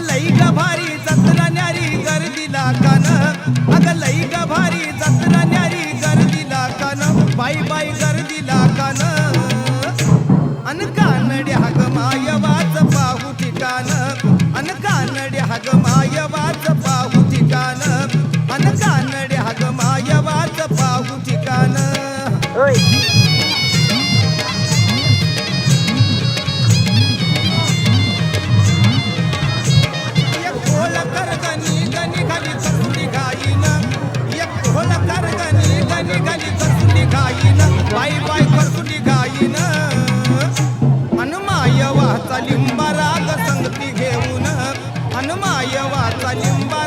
लई ग भारी जत्रा न्यारी गर्दीला कान अग लई ग भारी जत्रा न्यारी गर्दीला कान बाई बाई गर्दीला कान अन कानड्या हाग मायवाच पाहू ठिकाण अन कानड्या हाग मायवाच पाहू ठिकाण अन कानड्या हाग मायवाच पाहू ठिकाण बाई बाई करसुली गायीन हनुमाय वाचा लिंबा राग संगती घेऊन हनुमाय वाचा लिंबा